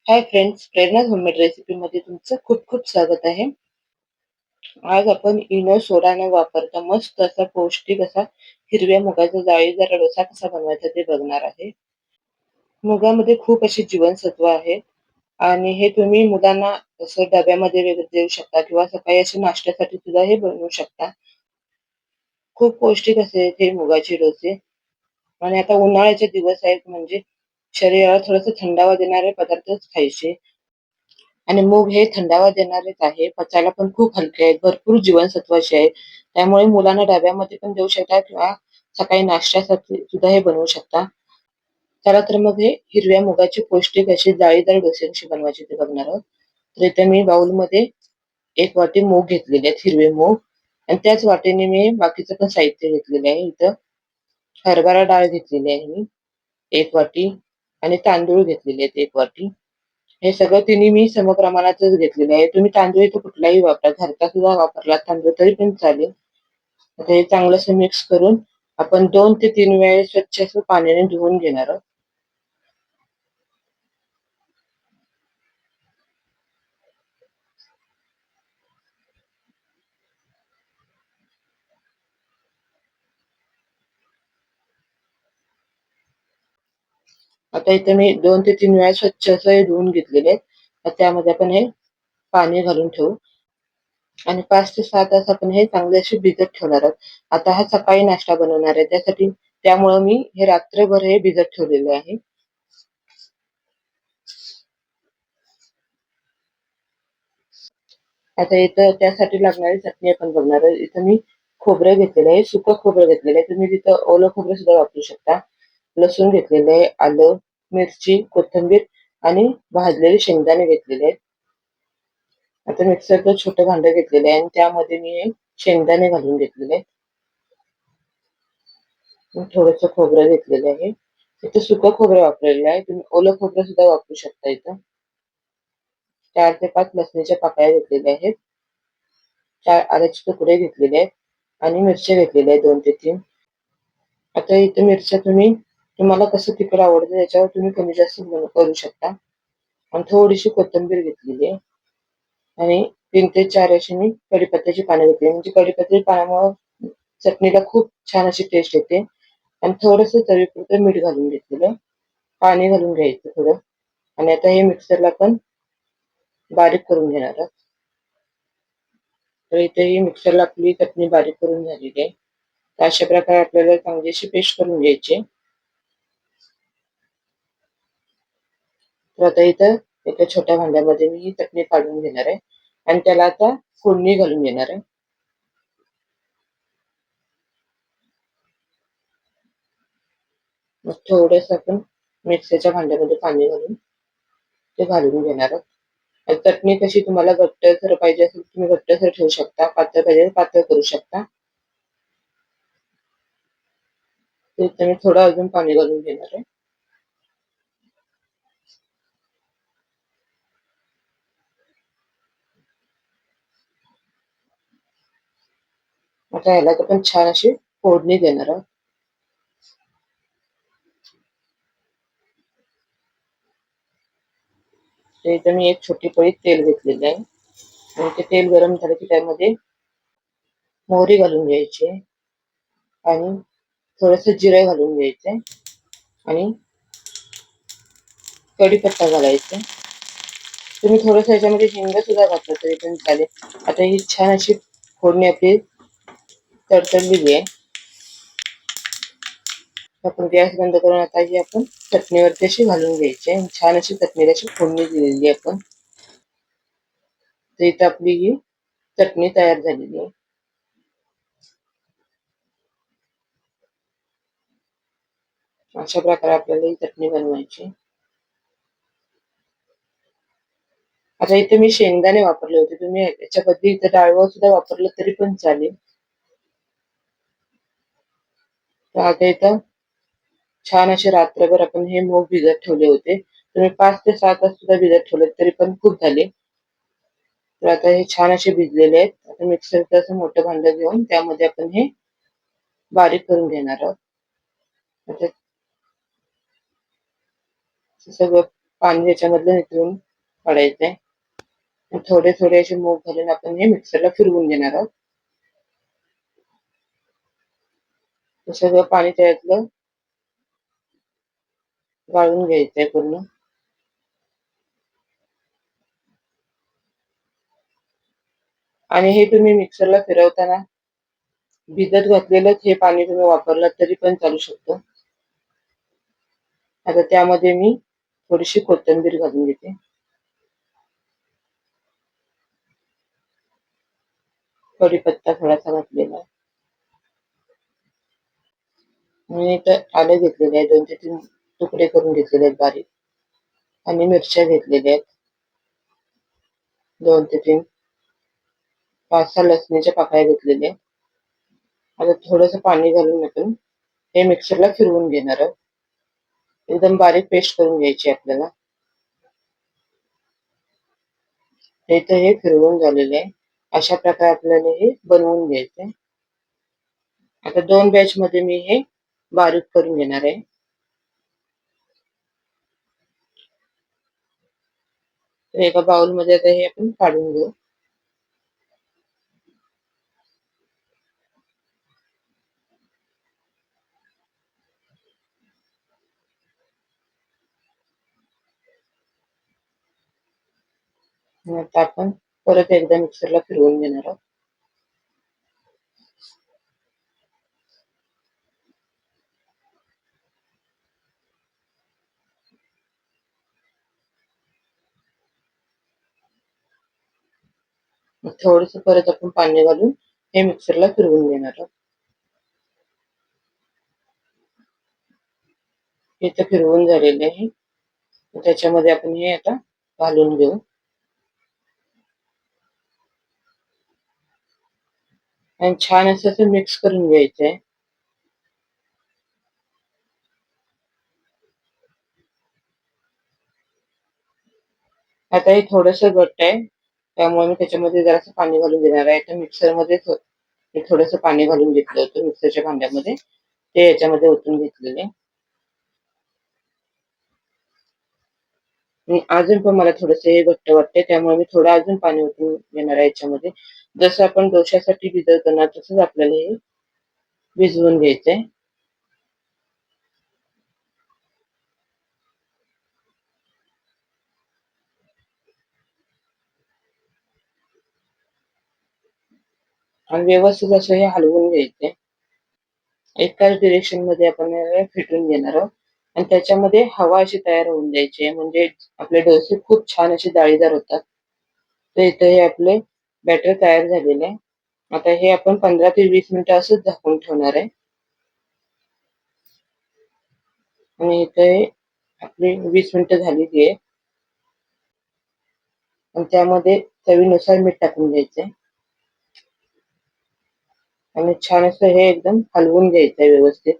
Hi friends, प्रेरणा homemade recipe मध्ये तुमचं खूप खूप स्वागत आहे. आज आपण इनो सोडा न वापरता मस्त असा पौष्टिक असा हिरव्या मुगाचा जाळीदार डोसा कसा बनवायचा ते बघणार आहे. मुगामध्ये खूप अशी जीवनसत्व आहेत आणि हे तुम्ही मुलांना असं डब्यामध्ये वगैरे देऊ शकता किंवा सकाळी असे नाश्त्यासाठी सुद्धा हे बनवू शकता. खूप पौष्टिक असे हे मुगाचे डोसे आणि आता उन्हाळ्याचे दिवस आहेत म्हणजे शरीराला थोडंसं थंडावा देणारे पदार्थच खायचे. आणि मूग हे थंडावा देणारेच आहे. पचायला पण खूप हलके आहेत. भरपूर जीवनसत्वाचे आहेत. त्यामुळे मुलांना डब्यामध्ये पण देऊ शकता किंवा सकाळी नाश्त्यासाठी सुद्धा हे बनवू शकता. चला तर मग हे हिरव्या मुगाची पौष्टिक अशी जाळीदार डोसे कसे बनवायचे ते बघणार आहोत. तर इथे मी बाउलमध्ये 1 वाटी मूग घेतलेले आहेत, हिरवे मूग आणि त्याच वाटीने मी बाकीचं पण साहित्य घेतलेलं आहे. इथं हरभरा डाळ घेतलेली आहे मी 1 वाटी आणि तांदूळ घेतलेले आहेत 1 वाटी. हे सगळं तिन्ही मी समप्रमाणातच घेतलेलं आहे. तुम्ही तांदूळ इथं कुठलाही वापरा. घरचा सुद्धा वापरला तांदूळ तरी पण चालेल. आता हे चांगलं असं मिक्स करून आपण 2 ते 3 वेळेस स्वच्छ असं पाण्याने धुवून घेणार आहोत. आता इथे मी 2 ते 3 वेळा स्वच्छ असं हे धुवून घेतलेले आहेत. तर त्यामध्ये आपण हे पाणी घालून ठेवू आणि 5 ते 6 तास आपण हे चांगले असे भिजत ठेवणार आहोत. आता हा सकाळी नाश्ता बनवणार आहे त्यामुळं मी हे रात्रभर हे भिजत ठेवलेले आहे. आता इथं त्यासाठी लागणारी चटणी आपण बघणार आहे. इथं मी खोबरं घेतलेलं आहे, सुकं खोबरं घेतलेलं आहे. तुम्ही तिथं ओलं खोबरं सुद्धा वापरू शकता. लसूण घेतलेलं आहे, आलं, मिरची, कोथिंबीर आणि भाजलेले शेंगदाणे घेतलेले आहेत. आता मिक्सरचं छोटं भांडं घेतलेलं आहे आणि त्यामध्ये मी हे शेंगदाणे घालून घेतलेले आहेत. थोडंसं खोबरं घेतलेलं आहे. इथं सुकं खोबरं वापरलेलं आहे. तुम्ही ओलं खोबरं सुद्धा वापरू शकता इथं. 4 ते 5 लसणीच्या पाकळ्या घेतलेल्या आहेत. 4 आल्याचे तुकडे घेतलेले आहेत आणि मिरच्या घेतलेल्या आहेत 2 ते 3. आता इथे मिरच्या तुम्हाला कसं तिखट आवडतं त्याच्यावर तुम्ही कमी जास्त करू शकता. आणि थोडीशी कोथिंबीर घेतलेली आहे आणि 3 ते 4 अशी मी कढीपत्त्याची पानं घेतली. म्हणजे कढीपत्त्याच्या पानामुळं चटणीला खूप छान अशी टेस्ट येते आणि थोडंसं चवीपुरतं मीठ घालून घेतलेलं आहे. पाणी घालून घ्यायचं थोडं आणि आता हे मिक्सरला आपण बारीक करून घेणार आहोत. तर इथे ही मिक्सरला आपली चटणी बारीक करून झालेली आहे. तर अशा प्रकारे आपल्याला चांगली अशी पेस्ट करून घ्यायची आहे. तर आता इथं एका छोट्या भांड्यामध्ये मी ही चटणी काढून घेणार आहे आणि त्याला आता फोडणी घालून घेणार आहे. मग थोडंसं आपण मिक्सरच्या भांड्यामध्ये पाणी घालून ते घालून घेणार आहोत. आणि चटणी कशी तुम्हाला घट्टसर पाहिजे असेल तुम्ही घट्टसर ठेवू शकता, पातळ पाहिजे पातळ करू शकता. तर इथे मी थोडं अजून पाणी घालून घेणार आहे. आता ह्याला आपण छान अशी फोडणी देणार आहोत. तर इथे मी एक छोटी पळी तेल घेतलेलं आहे आणि ते तेल गरम झालं की त्यामध्ये मोहरी घालून घ्यायची आणि थोडंसं जिरे घालून घ्यायचे आणि कढीपत्ता घालायचा. तुम्ही थोडंसं ह्याच्यामध्ये हिंग सुद्धा घातलं तरी पण चालेल. आता ही छान अशी फोडणी आपली तडतडलेली आहे. आपण गॅस बंद करून आता ही आपण चटणीवरती अशी घालून घ्यायची आहे. छान अशी चटणीला अशी फोडणी दिलेली आहे आपण. तर इथं आपली ही चटणी तयार झालेली आहे. अशा प्रकारे आपल्याला ही चटणी बनवायची. आता इथे मी शेंगदाणे वापरले होते. तुम्ही याच्या बदली इथं डाळवं सुद्धा वापरलं तरी पण चालेल. तर आता इथं छान असे रात्रभर आपण हे मूग भिजत ठेवले होते. तुम्ही 5 ते 6 तास सुद्धा भिजत ठेवले तरी पण खूप झाले. तर आता हे छान असे भिजलेले आहेत. आता मिक्सरचं असं मोठं भांडं घेऊन त्यामध्ये आपण हे बारीक करून घेणार आहोत. आता सगळं पाणी याच्यामधलं निथळून काढायचंय. थोडे थोडे असे मूग घालून आपण हे मिक्सरला फिरवून घेणार आहोत. सगळं पाणी त्यातलं गाळून घ्यायचंय पूर्ण. आणि हे तुम्ही मिक्सरला फिरवताना भिजत घातलेलंच हे पाणी तुम्ही वापरलं तरी पण चालू शकतं. आता त्यामध्ये मी थोडीशी कोथिंबीर घालून घेते. कढीपत्ता थोडासा घातलेला आहे. मी इथं आलं घेतलेले आहे, 2 ते 3 तुकडे करून घेतलेले आहेत बारीक. आणि मिरच्या घेतलेल्या आहेत 2 ते 3. 5-6 लसणीच्या पाकळ्या घेतलेल्या आहेत. आता थोडंसं पाणी घालून आपण हे मिक्सरला फिरवून घेणार आहोत. एकदम बारीक पेस्ट करून घ्यायची आपल्याला. इथं हे फिरवून झालेलं आहे. अशा प्रकारे आपल्याला हे बनवून घ्यायचंय. आता 2 बॅच मध्ये मी हे बारीक करून घेणार आहे. तर एका बाउल मध्ये आता हे आपण काढून घेऊ. आता आपण परत एकदा मिक्सरला फिरवून घेणार आहोत. थोडस परत आपण पाणी घालून हे मिक्सरला फिरवून घेणार आहोत. हे तर फिरवून झालेले आहे. त्याच्यामध्ये आपण हे आता घालून घेऊ. आणि छान असं मिक्स करून घ्यायचंय. आता हे थोडस घट्ट आहे, त्यामुळे मी त्याच्यामध्ये जरासं पाणी घालून देणार आहे. तर मिक्सर मध्ये थोडस पाणी घालून घेतलं होतं मिक्सरच्या भांड्यामध्ये, ते याच्यामध्ये ओतून घेतलेले. अजून पण मला थोडस हे घट्ट वाटतंय, त्यामुळे मी थोडं अजून पाणी ओतून घेणार आहे याच्यामध्ये. जसं आपण डोश्यासाठी भिजवतो ना, तसंच आपल्याला हे भिजवून घ्यायचंय. आणि व्यवस्थित असं हे हलवून घ्यायचंय. एकाच डिरेक्शन मध्ये आपण फिटून घेणार आहोत. आणि त्याच्यामध्ये हवा अशी तयार होऊन द्यायची, म्हणजे आपले डोसे खूप छान असे जाळीदार होतात. तर इथे हे आपले बॅटर तयार झालेले आहे. आता हे आपण 15 ते 20 मिनिटं असंच झाकून ठेवणार आहे. आणि इथे आपली 20 मिनिटं झालेली आहे. आणि त्यामध्ये चवीनुसार मीठ टाकून घ्यायचंय. आणि छान असं हे एकदम हलवून घ्यायचंय व्यवस्थित.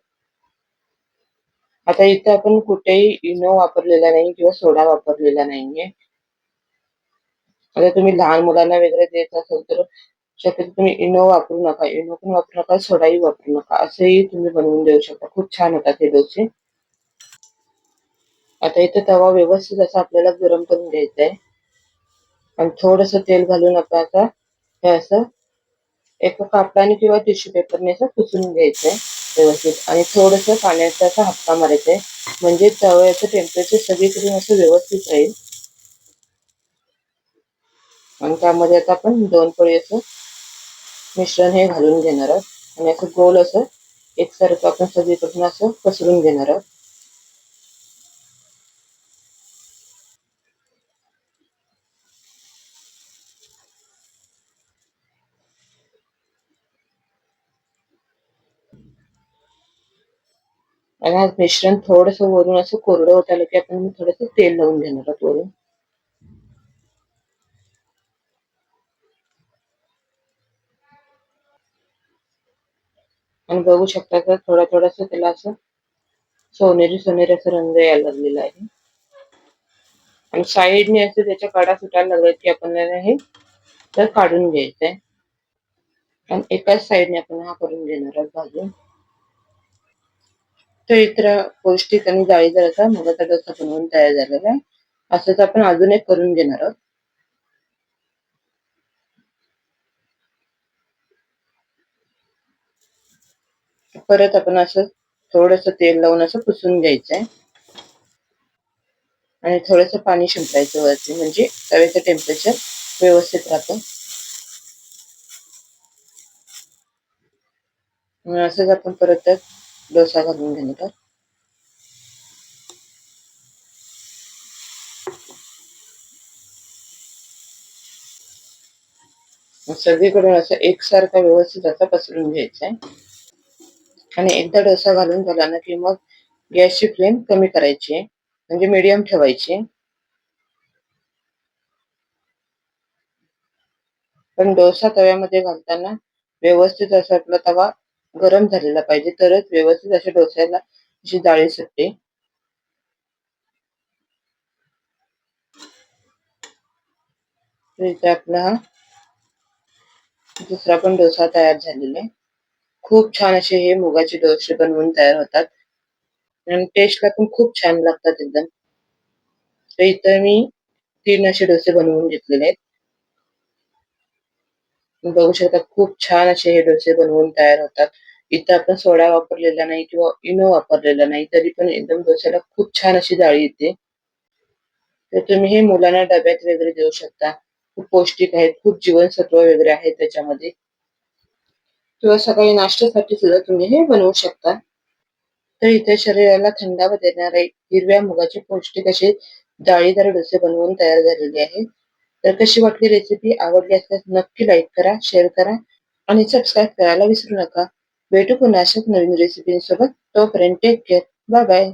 आता इथं आपण कुठेही इनो वापरलेला नाही किंवा सोडा वापरलेला नाहीये. आता तुम्ही लहान मुलांना वगैरे देत असाल तर शक्यतो तुम्ही इनो वापरू नका. इनो पण वापरू नका, सोडाही वापरू नका. असंही तुम्ही बनवून देऊ शकता. खूप छान होतात हे डोसे. आता इथे तवा व्यवस्थित असा आपल्याला गरम करून घ्यायचा आहे. आणि थोडस तेल घालून आपण आता हे असं एका कापडाने किंवा टिश्यू पेपरने असं पुसून घ्यायचंय व्यवस्थित. आणि थोडस पाण्याचा असा हापका मारायचा आहे, म्हणजे तव्याचं टेम्परेचर सगळीकडून असं व्यवस्थित राहील. आणि त्यामध्ये आता आपण 2 पळी असं मिश्रण हे घालून घेणार आहोत. आणि असं गोल असं एकसारखं आपण सगळीकडून असं पसरून घेणार आहोत. आणि हा मिश्रण थोडस वरून असं कोरडं होत आलं की आपण थोडस तेल लावून घेणार आहोत वरून. आणि बघू शकता तर थोडा थोडासा त्याला असं सोनेरी सोनेरी असं रंग यायला लागलेला आहे. आणि साईडने असं त्याच्या कडा सुटायला लागल्यात की आपण हे तर काढून घ्यायचंय. आणि एकाच साईडने आपण हा करून घेणार आहोत भाजून. तर इतर पौष्टिक आणि जाळीदार असा मुगाचा डोसा बनवून तयार झालेला आहे. असंच आपण अजून एक करून घेणार आहोत. परत आपण असं थोडंसं तेल लावून असं पुसून घ्यायचंय आणि थोडंसं पाणी शिंपडायचं वरती, म्हणजे तव्याचं टेम्परेचर व्यवस्थित राहतं. असंच आपण परत त्यात डोसा घालून घेणार आहोत. सगळीकडून असं एकसारखा व्यवस्थित असा पसरून घ्यायचा आहे. आणि एकदा डोसा घालून झाला ना की मग गॅसची फ्लेम कमी करायची आहे, म्हणजे मीडियम ठेवायची आहे. पण डोसा तव्यामध्ये घालताना व्यवस्थित असा आपला तवा गरम झालेला पाहिजे, तरच व्यवस्थित अशा डोस्याला अशी जाळी सुटते. तर इथे आपला हा दुसरा पण डोसा तयार झालेला आहे. खूप छान असे हे मुगाचे डोसे बनवून तयार होतात आणि टेस्टला पण खूप छान लागतात एकदम. तर इथं मी 3 असे डोसे बनवून घेतलेले आहेत. तुम्ही बघू शकता खूप छान असे हे डोसे बनवून तयार होतात. इथं आपण सोडा वापरलेला नाही किंवा इनो वापरलेला नाही, तरी पण एकदम डोस्याला खूप छान अशी जाळी येते. तर तुम्ही हे मुलांना डब्यात वगैरे देऊ शकता. खूप पौष्टिक आहेत, खूप जीवनसत्व वगैरे आहेत त्याच्यामध्ये. किंवा सकाळी नाश्त्यासाठी सुद्धा तुम्ही हे बनवू शकता. तर इथे शरीराला थंडावा देणारे हिरव्या मुगाचे पौष्टिक असे जाळीदार डोसे बनवून तयार झालेले आहे. तर कशी वाटली रेसिपी? आवडली असल्यास नक्की लाईक करा, शेअर करा आणि सबस्क्राईब करायला विसरू नका. भेटू पुन्हा अशाच नवीन रेसिपींसोबत. तोपर्यंत टेक केअर. Bye bye.